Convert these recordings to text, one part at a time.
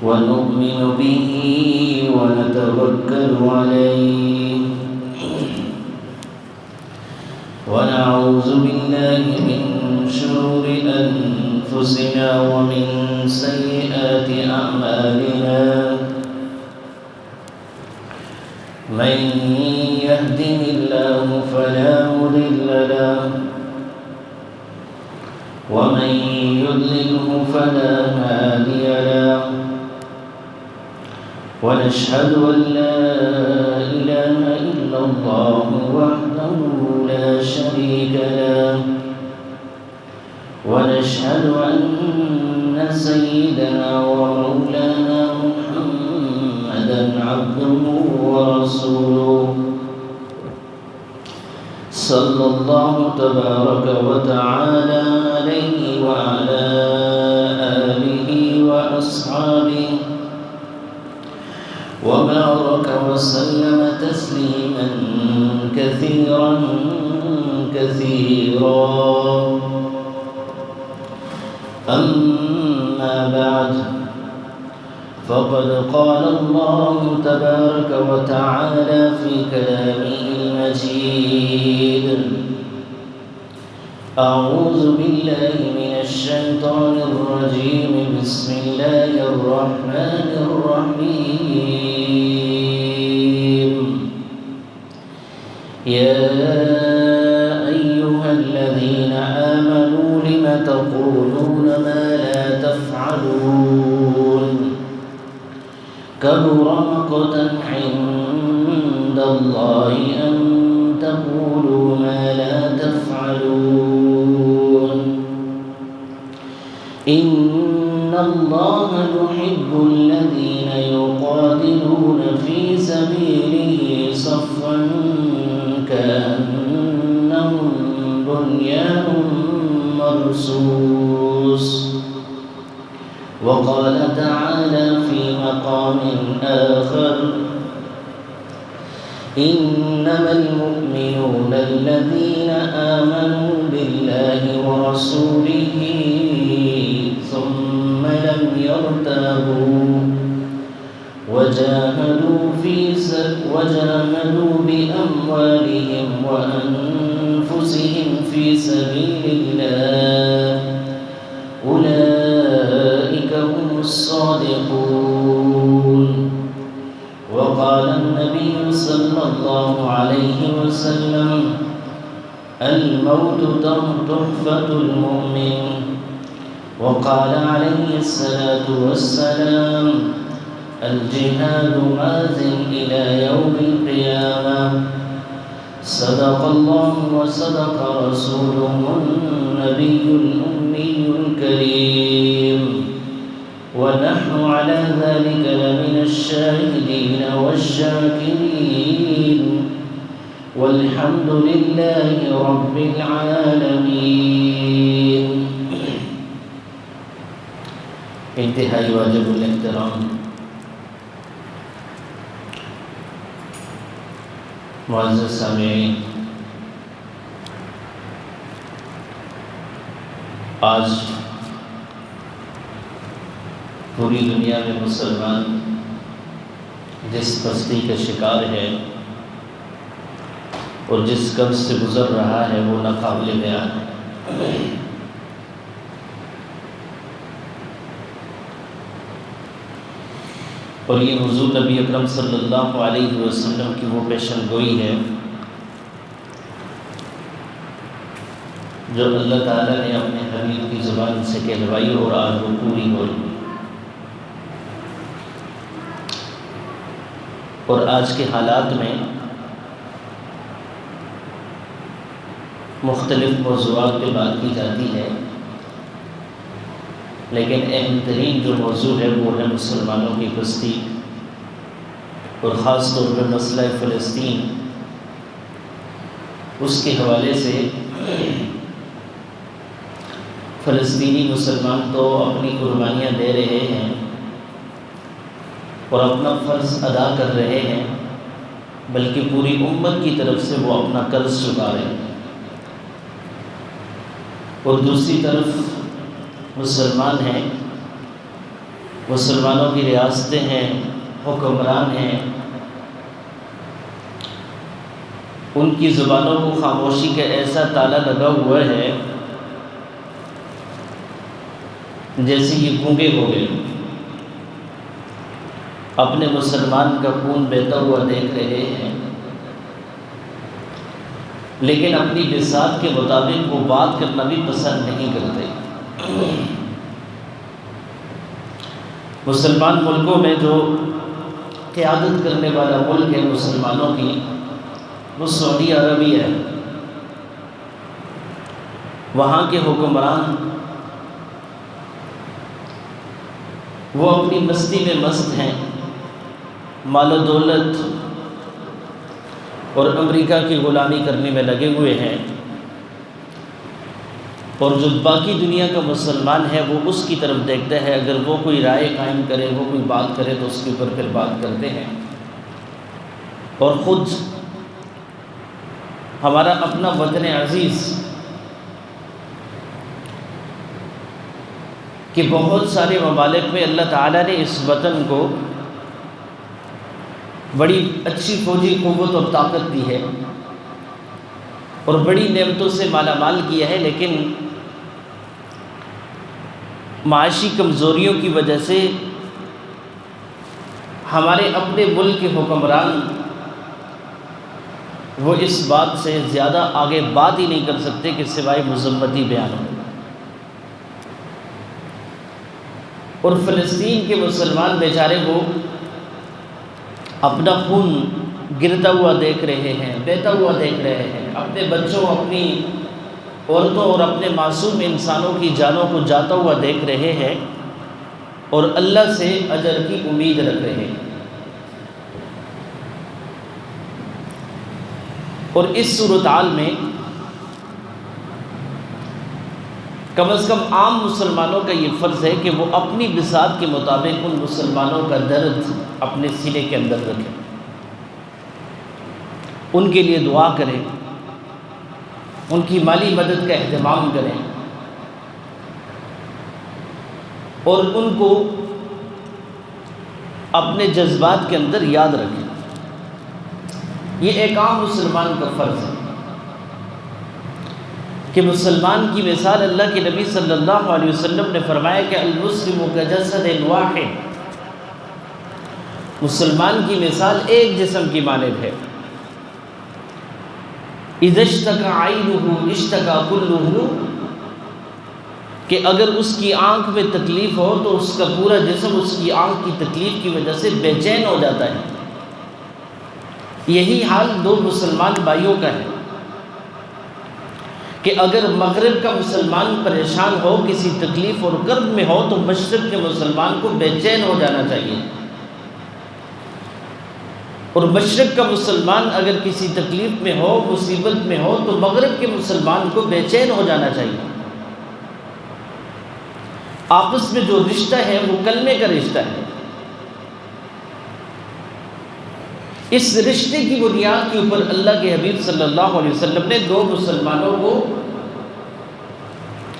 ونؤمن به ونتوكل عليه ونعوذ بالله من شرور أنفسنا ومن سيئات أعمالنا من يهده الله فلا مضل له ومن يضلله فلا هادي له ونشهد أن لا إله إلا الله وحده لا شريك له ونشهد أن سيدنا ومولانا محمدا عبده ورسوله صلى الله تبارك وتعالى عليه وعلى آله وأصحابه وبارك وسلم تسليما كثيرا أما بعد فقد قال الله تبارك وتعالى في كلامه المجيد أعوذ بالله من الشيطان الرجيم بسم الله الرحمن الرحيم يا أيها الذين آمنوا لم تقولون ما لا تفعلون كبر مقتا عند الله أن تقولوا ما لا تفعلون إن الله يحب الذين يقاتلون في سبيله صفا كأنهم بنيان مرصوص وقال تعالى في مقام آخر إنما المؤمنون الذين آمنوا بالله ورسوله ثم لم يرتابوا وجاهدوا بأموالهم وأنفسهم في سبيل الله أولئك هم الصادقون وقال النبي صلى الله عليه وسلم الموت تحفة المؤمن وقال عليه الصلاة والسلام الجهاد ماضٍ إلى يوم القيامة صدق الله وصدق رسوله النبي الأمي الكريم ونحن على ذلك لمن الشاهدين والشاكرين والحمد لله رب العالمين انتهائی واجب الاحترام معزز سامعین، آج پوری دنیا میں مسلمان جس پستی کا شکار ہے اور جس قبض سے گزر رہا ہے وہ ناقابل بیان ہے۔ اور یہ حضور نبی اکرم صلی اللہ علیہ وسلم کی وہ پیشن گوئی ہے جو اللہ تعالیٰ نے اپنے حبیب کی زبان سے کہلوائی اور آج وہ پوری ہو رہی ہے۔ اور آج کے حالات میں مختلف موضوعات پہ بات کی جاتی ہے، لیکن اہم ترین جو موضوع ہے وہ ہے مسلمانوں کی پستی اور خاص طور پر مسئلہ فلسطین۔ اس کے حوالے سے فلسطینی مسلمان تو اپنی قربانیاں دے رہے ہیں اور اپنا فرض ادا کر رہے ہیں، بلکہ پوری امت کی طرف سے وہ اپنا قرض چکا رہے ہیں۔ اور دوسری طرف مسلمان ہیں مسلمانوں کی ریاستیں ہیں، حکمران ہیں، ان کی زبانوں کو خاموشی کا ایسا تالا لگا ہوا ہے جیسے یہ گونگے ہو گئے، اپنے مسلمان کا خون بہتا ہوا دیکھ رہے ہیں، لیکن اپنی بساط کے مطابق وہ بات کرنا بھی پسند نہیں کرتے۔ مسلمان ملکوں میں جو قیادت کرنے والا ملک ہے مسلمانوں کی، وہ سعودی عربیہ ہے۔ وہاں کے حکمران وہ اپنی مستی میں مست ہیں، مال و دولت اور امریکہ کی غلامی کرنے میں لگے ہوئے ہیں، اور جو باقی دنیا کا مسلمان ہے وہ اس کی طرف دیکھتا ہے، اگر وہ کوئی رائے قائم کرے، وہ کوئی بات کرے تو اس کے اوپر پھر بات کرتے ہیں۔ اور خود ہمارا اپنا وطن عزیز کہ بہت سارے ممالک میں اللہ تعالیٰ نے اس وطن کو بڑی اچھی فوجی قوت اور طاقت دی ہے اور بڑی نعمتوں سے مالا مال کیا ہے، لیکن معاشی کمزوریوں کی وجہ سے ہمارے اپنے ملک کے حکمران وہ اس بات سے زیادہ آگے بات ہی نہیں کر سکتے کہ سوائے مذمتی بیان ہو۔ اور فلسطین کے مسلمان بیچارے وہ اپنا خون گرتا ہوا دیکھ رہے ہیں، بہتا ہوا دیکھ رہے ہیں، اپنے بچوں، اپنی عورتوں اور اپنے معصوم انسانوں کی جانوں کو جاتا ہوا دیکھ رہے ہیں، اور اللہ سے اجر کی امید رکھ رہے ہیں۔ اور اس صورتحال میں کم از کم عام مسلمانوں کا یہ فرض ہے کہ وہ اپنی بساط کے مطابق ان مسلمانوں کا درد اپنے سینے کے اندر رکھیں، ان کے لیے دعا کریں، ان کی مالی مدد کا اہتمام کریں، اور ان کو اپنے جذبات کے اندر یاد رکھیں۔ یہ ایک عام مسلمان کا فرض ہے کہ مسلمان کی مثال اللہ کے نبی صلی اللہ علیہ وسلم نے فرمایا کہ المسلم کجسد واحد، مسلمان کی مثال ایک جسم کی مانند ہے، اذا اشتکى عینہ اشتکى کلہ، کہ اگر اس کی آنکھ میں تکلیف ہو تو اس کا پورا جسم اس کی آنکھ کی تکلیف کی وجہ سے بے چین ہو جاتا ہے۔ یہی حال دو مسلمان بھائیوں کا ہے کہ اگر مغرب کا مسلمان پریشان ہو، کسی تکلیف اور کرب میں ہو، تو مشرق کے مسلمان کو بے چین ہو جانا چاہیے، اور مشرق کا مسلمان اگر کسی تکلیف میں ہو، مصیبت میں ہو، تو مغرب کے مسلمان کو بے چین ہو جانا چاہیے۔ آپس میں جو رشتہ ہے وہ کلمے کا رشتہ ہے۔ اس رشتے کی بنیاد کے اوپر اللہ کے حبیب صلی اللہ علیہ وسلم نے دو مسلمانوں کو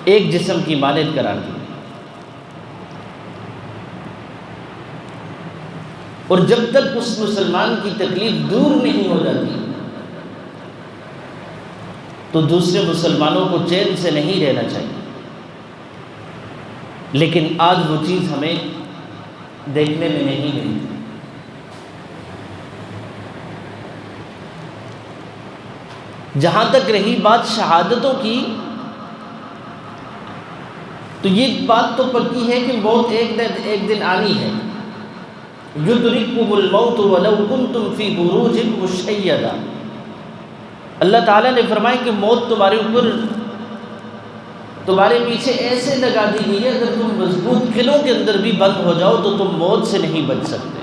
ایک جسم کی مانند قرار دی، اور جب تک اس مسلمان کی تکلیف دور نہیں ہو جاتی تو دوسرے مسلمانوں کو چین سے نہیں رہنا چاہیے۔ لیکن آج وہ چیز ہمیں دیکھنے میں نہیں ملتی۔ جہاں تک رہی بات شہادتوں کی، تو یہ بات تو پکی ہے کہ موت ایک دن آنی ہے۔ یدرککم الموت ولو کنتم فی بروج مشیدہ، اللہ تعالیٰ نے فرمایا کہ موت تمہارے اوپر، تمہارے پیچھے ایسے لگا دی گئی ہے، اگر تم مضبوط قلعوں کے اندر بھی بند ہو جاؤ تو تم موت سے نہیں بچ سکتے۔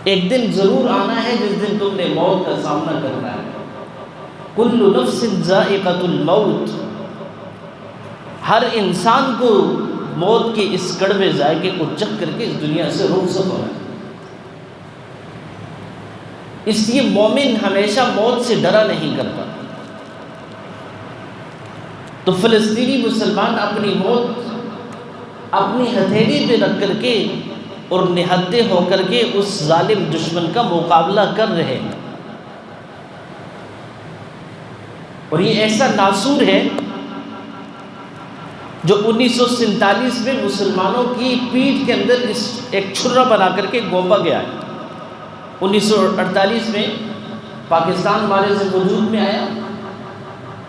ایک دن ضرور آنا ہے جس دن تم نے موت کا سامنا کرنا ہے۔ کل نفس ذائقۃ الموت، ہر انسان کو موت کے اس کڑوے ذائقے کو چکھ کر کے اس دنیا سے رخصت ہونا ہے۔ اس لیے مومن ہمیشہ موت سے ڈرا نہیں کرتا۔ تو فلسطینی مسلمان اپنی موت اپنی ہتھیلی پہ رکھ کر کے اور نہتے ہو کر کے اس ظالم دشمن کا مقابلہ کر رہے ہیں. اور یہ ایسا ناصور ہے جو 1947 میں مسلمانوں کی پیٹھ کے اندر ایک چھرا بنا کر کے گھونپا گیا ہے. 1948 میں پاکستان ہمارے سے وجود میں آیا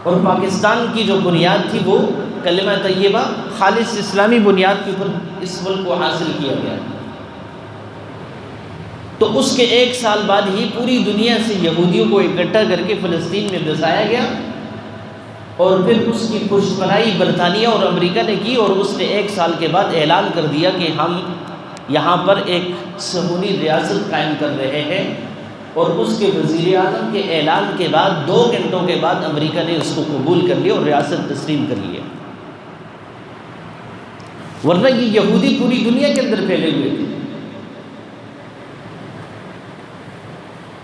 اور پاکستان کی جو بنیاد تھی وہ کلمہ طیبہ خالص اسلامی بنیاد کے اوپر اس ملک کو حاصل کیا گیا. تو اس کے ایک سال بعد ہی پوری دنیا سے یہودیوں کو اکٹھا کر کے فلسطین میں بسایا گیا اور پھر اس کی پشتپناہی برطانیہ اور امریکہ نے کی اور اس نے ایک سال کے بعد اعلان کر دیا کہ ہم یہاں پر ایک صہیونی ریاست قائم کر رہے ہیں. اور اس کے وزیر اعظم کے اعلان کے بعد 2 گھنٹوں کے بعد امریکہ نے اس کو قبول کر لیا اور ریاست تسلیم کر لیا. ورنہ یہ یہودی پوری دنیا کے اندر پھیلے ہوئے تھے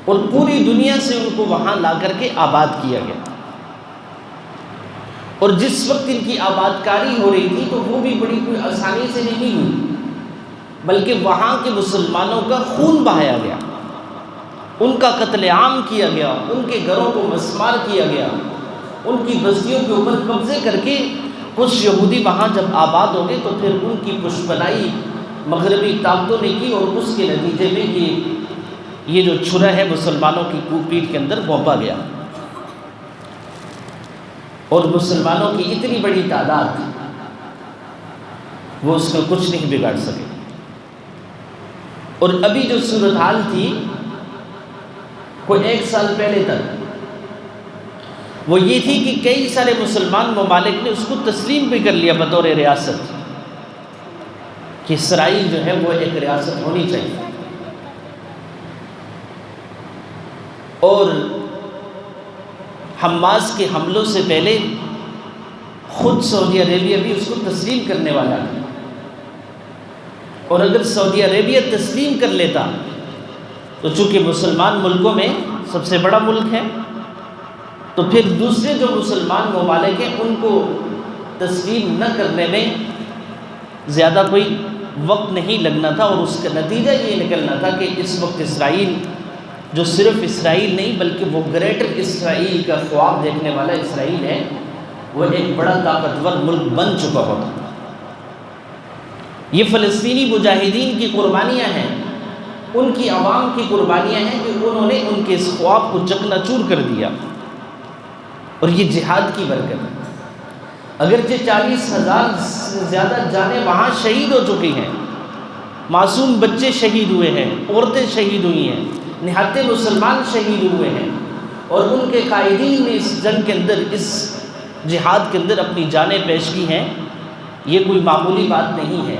اور پوری دنیا سے ان کو وہاں لا کر کے آباد کیا گیا. اور جس وقت ان کی آباد کاری ہو رہی تھی تو وہ بھی بڑی کوئی آسانی سے نہیں ہوئی، بلکہ وہاں کے مسلمانوں کا خون بہایا گیا، ان کا قتل عام کیا گیا، ان کے گھروں کو مسمار کیا گیا، ان کی بستیوں کے اوپر قبضے کر کے کچھ یہودی وہاں جب آباد ہو گئے تو پھر ان کی پشپناہی مغربی طاقتوں نے کی اور اس کے نتیجے میں یہ جو چھرا ہے مسلمانوں کی پیٹھ کے اندر گھونپا گیا اور مسلمانوں کی اتنی بڑی تعداد وہ اس کا کچھ نہیں بگاڑ سکے. اور ابھی جو صورتحال تھی کوئی 1 سال پہلے تک وہ یہ تھی کہ کئی سارے مسلمان ممالک نے اس کو تسلیم بھی کر لیا بطور ریاست کہ اسرائیل جو ہے وہ ایک ریاست ہونی چاہیے. اور حماس کے حملوں سے پہلے خود سعودی عربیہ بھی اس کو تسلیم کرنے والا تھا. اور اگر سعودی عربیہ تسلیم کر لیتا تو چونکہ مسلمان ملکوں میں سب سے بڑا ملک ہے تو پھر دوسرے جو مسلمان ممالک ہیں ان کو تسلیم نہ کرنے میں زیادہ کوئی وقت نہیں لگنا تھا. اور اس کا نتیجہ یہ نکلنا تھا کہ اس وقت اسرائیل جو صرف اسرائیل نہیں بلکہ وہ گریٹر اسرائیل کا خواب دیکھنے والا اسرائیل ہے وہ ایک بڑا طاقتور ملک بن چکا ہوتا. یہ فلسطینی مجاہدین کی قربانیاں ہیں، ان کی عوام کی قربانیاں ہیں کہ انہوں نے ان کے اس خواب کو چکنا چور کر دیا. اور یہ جہاد کی برکت ہے. اگرچہ 40,000 سے زیادہ جانیں وہاں شہید ہو چکی ہیں، معصوم بچے شہید ہوئے ہیں، عورتیں شہید ہوئی ہیں، نہتے مسلمان شہید ہوئے ہیں اور ان کے قائدین نے اس جنگ کے اندر اس جہاد کے اندر اپنی جانیں پیش کی ہیں. یہ کوئی معمولی بات نہیں ہے.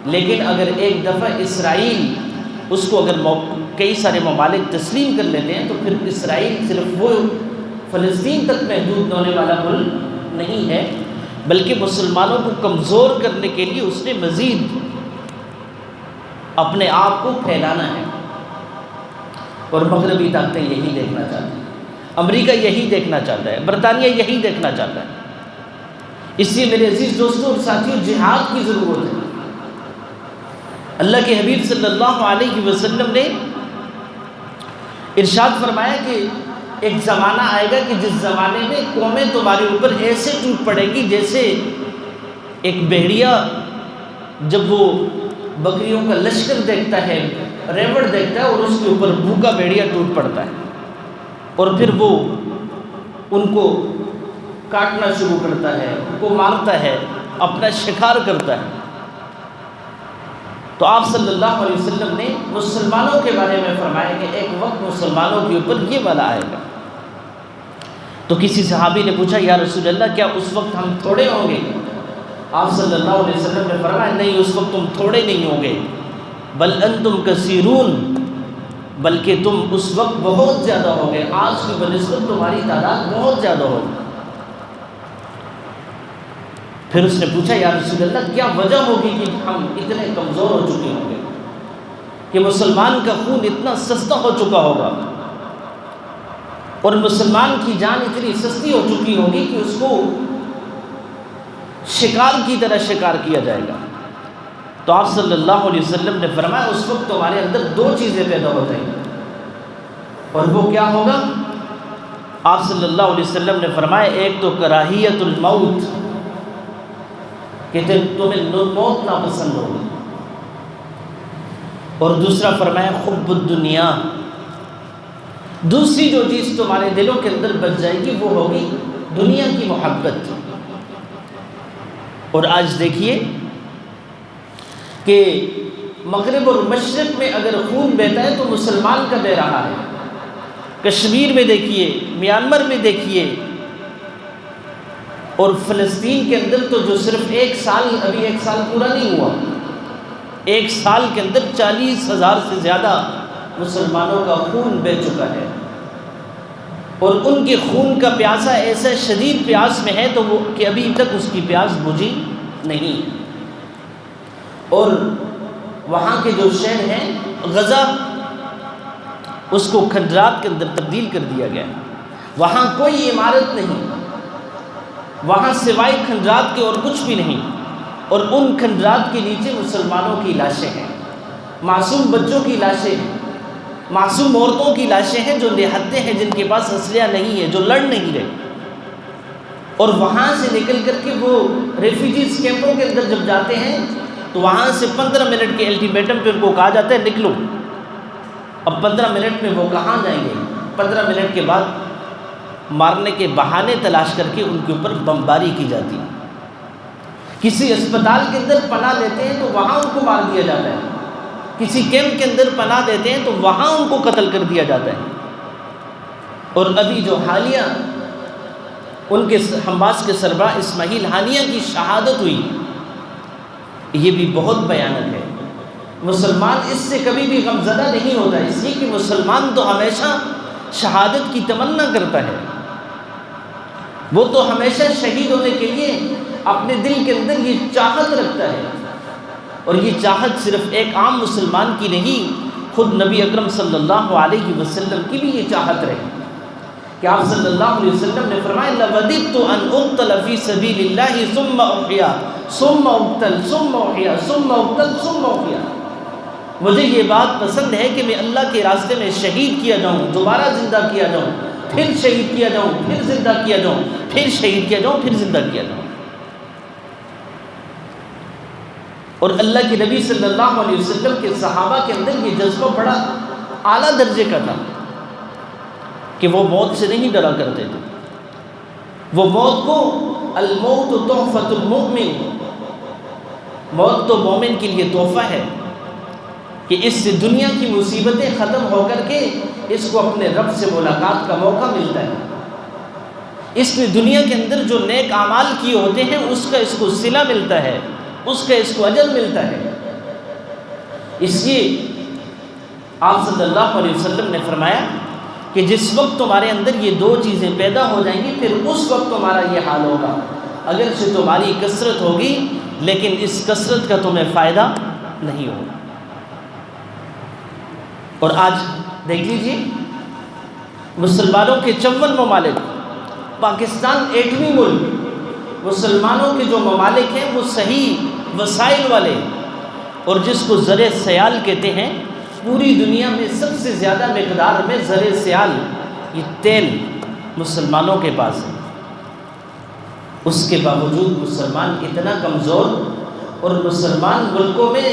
لیکن اگر ایک دفعہ اسرائیل اس کو اگر کئی سارے ممالک تسلیم کر لیتے ہیں تو پھر اسرائیل صرف وہ فلسطین تک محدود ہونے والا ملک نہیں ہے بلکہ مسلمانوں کو کمزور کرنے کے لیے اس نے مزید اپنے آپ کو پھیلانا ہے. اور مغربی طاقتیں یہی دیکھنا چاہتی ہیں، امریکہ یہی دیکھنا چاہتا ہے، برطانیہ یہی دیکھنا چاہتا ہے. اس لیے میرے عزیز دوستوں اور ساتھیوں جہاد کی ضرورت ہے. اللہ کے حبیب صلی اللہ علیہ وسلم نے ارشاد فرمایا کہ ایک زمانہ آئے گا کہ جس زمانے میں قومیں تمہارے اوپر ایسے ٹوٹ پڑے گی جیسے ایک بھیڑیا جب وہ بکریوں کا لشکر دیکھتا ہے، ریوڑ دیکھتا ہے اور اس کے اوپر بھوکا بھیڑیا ٹوٹ پڑتا ہے اور پھر وہ ان کو کاٹنا شروع کرتا ہے، ان کو مارتا ہے، اپنا شکار کرتا ہے. تو آپ صلی اللہ علیہ وسلم نے مسلمانوں کے بارے میں فرمایا کہ ایک وقت مسلمانوں کے اوپر یہ والا آئے گا. تو کسی صحابی نے پوچھا یا رسول اللہ کیا اس وقت ہم تھوڑے ہوں گے؟ آپ صلی اللہ علیہ وسلم نے فرمایا نہیں، اس وقت تم تھوڑے نہیں ہوں گے، بل انتم کثیرون، بلکہ تم اس وقت بہت زیادہ ہوگے. آج کی بنسبت تمہاری تعداد بہت زیادہ ہوگی. پھر اس نے پوچھا یا رسول اللہ کیا وجہ ہوگی کہ ہم اتنے کمزور ہو چکے ہوں گے کہ مسلمان کا خون اتنا سستا ہو چکا ہوگا اور مسلمان کی جان اتنی سستی ہو چکی ہوگی کہ اس کو شکار کی طرح شکار کیا جائے گا۔ تو آپ صلی اللہ علیہ وسلم نے فرمایا اس وقت تمہارے اندر دو چیزیں پیدا ہو جائیں گی، اور وہ کیا ہوگا؟ آپ صلی اللہ علیہ وسلم نے فرمایا ایک تو کراہیت الموت، کہ تمہیں موت ناپسند ہوگی، اور دوسرا فرمایا حب الدنیا، دوسری جو چیز تمہارے دلوں کے اندر بچ جائے گی وہ ہوگی دنیا کی محبت۔ اور آج دیکھیے کہ مغرب اور مشرق میں اگر خون بہتا ہے تو مسلمان کا بہ رہا ہے۔ کشمیر میں دیکھیے، میانمار میں دیکھیے، اور فلسطین کے اندر تو جو صرف ایک سال پورا نہیں ہوا، ایک سال کے اندر 40,000 سے زیادہ مسلمانوں کا خون بہہ چکا ہے، اور ان کے خون کا پیاسا ایسا شدید پیاس میں ہے تو وہ کہ ابھی تک اس کی پیاس بجھی نہیں۔ اور وہاں کے جو شہر ہیں غزہ، اس کو کھنڈرات کے اندر تبدیل کر دیا گیا، وہاں کوئی عمارت نہیں، وہاں سوائے کھنڈرات کے اور کچھ بھی نہیں، اور ان کھنڈرات کے نیچے مسلمانوں کی لاشیں ہیں، معصوم بچوں کی لاشیں ہیں، معصوم عورتوں کی لاشیں ہیں جو نہتے ہیں، جن کے پاس اسلحہ نہیں ہے، جو لڑ نہیں رہے، اور وہاں سے نکل کر کے وہ ریفیوجیز کیمپوں کے اندر جب جاتے ہیں تو وہاں سے 15 منٹ کے الٹیمیٹم پہ ان کو کہا جاتا ہے نکلو۔ اب 15 منٹ میں وہ کہاں جائیں گے؟ 15 منٹ کے بعد مارنے کے بہانے تلاش کر کے ان کے اوپر بمباری کی جاتی ہے۔ کسی اسپتال کے اندر پناہ لیتے ہیں تو وہاں ان کو مار دیا جاتا ہے، کسی کیمپ کے اندر پناہ دیتے ہیں تو وہاں ان کو قتل کر دیا جاتا ہے۔ اور ابھی جو حالیہ ان کے حماس کے سربراہ اسماعیل ہانیہ کی شہادت ہوئی، یہ بھی بہت بھیانک ہے۔ مسلمان اس سے کبھی بھی غمزدہ نہیں ہوتا، اس لیے کہ مسلمان تو ہمیشہ شہادت کی تمنا کرتا ہے، وہ تو ہمیشہ شہید ہونے کے لیے اپنے دل کے اندر یہ چاہت رکھتا ہے، اور یہ چاہت صرف ایک عام مسلمان کی نہیں، خود نبی اکرم صلی اللہ علیہ وسلم کی بھی یہ چاہت رہی کہ آپ صلی اللہ علیہ وسلم نے فرمایا لَوَدِدْتُ أَنْ أُقْتَلَ فِي سَبِيلِ اللَّهِ ثُمَّ أُحْيَا ثُمَّ أُقْتَلْ ثُمَّ أُحْيَا ثُمَّ أُقْتَلْ ثُمَّ أُحْيَا۔ مجھے یہ بات پسند ہے کہ میں اللہ کے راستے میں شہید کیا جاؤں، دوبارہ زندہ کیا جاؤں، پھر شہید کیا جاؤں، پھر زندہ کیا جاؤں، پھر شہید کیا جاؤں، پھر زندہ کیا جاؤں۔ اور اللہ کے نبی صلی اللہ علیہ وسلم کے صحابہ کے اندر یہ جذبہ بڑا اعلیٰ درجے کا تھا کہ وہ موت سے نہیں ڈرا کرتے تھے، وہ موت کو الموت تحفۃ المؤمن، موت تو مومن کے لیے تحفہ ہے کہ اس سے دنیا کی مصیبتیں ختم ہو کر کے اس کو اپنے رب سے ملاقات کا موقع ملتا ہے، اس نے دنیا کے اندر جو نیک اعمال کیے ہوتے ہیں اس کا اس کو صلہ ملتا ہے، اس کا اس کو اجر ملتا ہے۔ اس لیے آپ صلی اللہ علیہ وسلم نے فرمایا کہ جس وقت تمہارے اندر یہ دو چیزیں پیدا ہو جائیں گی پھر اس وقت تمہارا یہ حال ہوگا، اگرچہ تمہاری کثرت ہوگی لیکن اس کثرت کا تمہیں فائدہ نہیں ہوگا۔ اور آج دیکھ لیجیے مسلمانوں کے 54 ممالک، پاکستان 8ویں ملک، مسلمانوں کے جو ممالک ہیں وہ صحیح وسائل والے، اور جس کو زر سیال کہتے ہیں، پوری دنیا میں سب سے زیادہ مقدار میں زر سیال یہ تیل مسلمانوں کے پاس ہے، اس کے باوجود مسلمان اتنا کمزور، اور مسلمان ملکوں میں